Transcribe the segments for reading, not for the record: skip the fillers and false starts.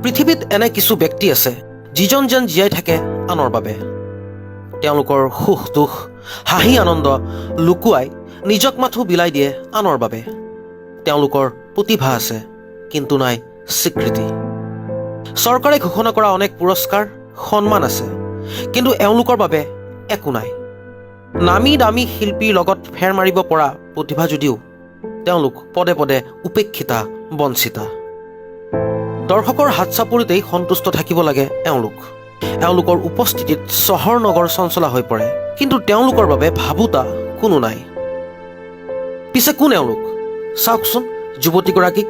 পৃথিৱীত এনে কিছু ব্যক্তি আছে যিজন যেন জীয়াই থাকে আনৰ বাবে। তেওঁলোকৰ সুখ দুখ হাঁহি আনন্দ লুকুৱাই নিজক মাথো বিলাই দিয়ে আনৰ বাবে। তেওঁলোকৰ প্ৰতিভা আছে কিন্তু নাই স্বীকৃতি। চৰকাৰে ঘোষণা কৰা অনেক পুৰস্কাৰ সন্মান আছে কিন্তু এওঁলোকৰ বাবে একো নাই। নামী দামী শিল্পীৰ লগত ফেৰ মাৰিব পৰা প্ৰতিভা যদিও তেওঁলোক পদে পদে উপেক্ষিতা বঞ্চিতা। দৰ্শকৰ হাত চাপৰিতেই সন্তুষ্ট থাকিব লাগে এওঁলোকৰ উপস্থিতিত চহৰ নগৰ চঞ্চলা হৈ পৰে কিন্তু তেওঁলোকৰ বাবে ভাবুতা কোনো নাই। পিছে কোন এওঁলোক চাওকচোন যুৱতীগৰাকীক,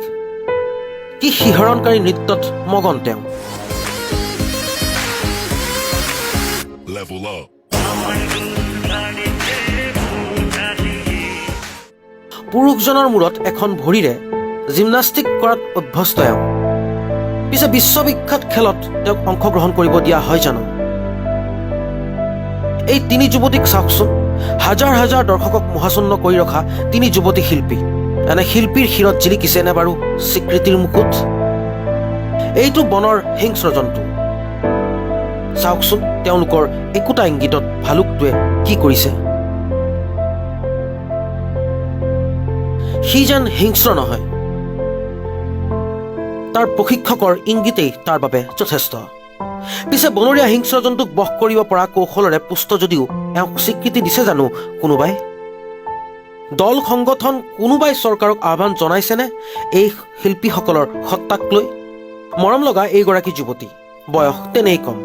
কি শিহৰণকাৰী নৃত্যত মগন তেওঁ। পুৰুষজনৰ মূৰত এখন ভৰিৰে জিমনাষ্টিক কৰাত অভ্যস্ত এওঁ। পিছে বিশ্ববিখ্যাত খেলত তেওঁক অংশগ্ৰহণ কৰিব দিয়া হয় জানো? এই তিনি যুৱতীক চাওকচোন, হাজাৰ হাজাৰ দৰ্শকক মোহাচন্ন কৰি ৰখা তিনি যুৱতী শিল্পী। এনে শিল্পীৰ শিৰত জিলিকিছে নে বাৰু স্বীকৃতিৰ মুকুট? এইটো বনৰ হিংস্ৰ জন্তু। চাওকচোন তেওঁলোকৰ একোটা ইংগিতত ভালুকটোৱে কি কৰিছে। সি যেন হিংস্ৰ নহয়, তাৰ প্ৰশিক্ষকৰ ইংগিতেই তাৰ বাবে যথেষ্ট। পিছে বনৰীয়া হিংস্ৰ জন্তুক বশ কৰিব পৰা কৌশলেৰে পুষ্ট যদিও এওঁক স্বীকৃতি দিছে জানো কোনোবাই? দল সংগঠন কোনোবাই চৰকাৰক আহ্বান জনাইছেনে এই শিল্পীসকলৰ সত্তাক লৈ? মৰম লগা এইগৰাকী যুৱতী, বয়স তেনেই কম।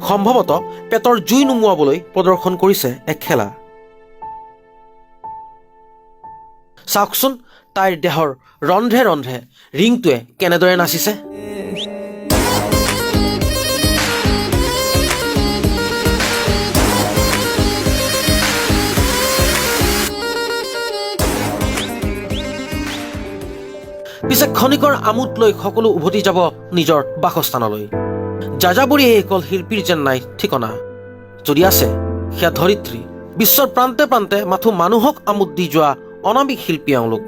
সম্ভৱতঃ পেটৰ জুই নুমুৱাবলৈ প্ৰদৰ্শন কৰিছে এক খেলা। চাওকচোন তাইৰ দেহৰ ৰন্ধে ৰন্ধে ৰিংটোৱে কেনেদৰে নাচিছে। পিছে ক্ষণিকৰ আমোদ লৈ সকলো উভতি যাব নিজৰ বাসস্থানলৈ। যাযাবৰী এইসকল শিল্পীৰ যেন নাই ঠিকনা। যদি আছে সেয়া ধৰিত্ৰী। বিশ্বৰ প্ৰান্তে প্ৰান্তে মাথো মানুহক আমোদ দি যোৱা অনামিক শিল্পী এওঁলোক।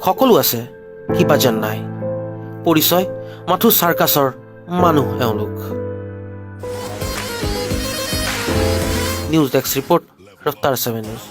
সকলো আছে কিবা যেন নাই, পৰিচয় মাথো চাৰ্কাছৰ মানুহ এওঁলোক। News desk report, Raftaar 7 news.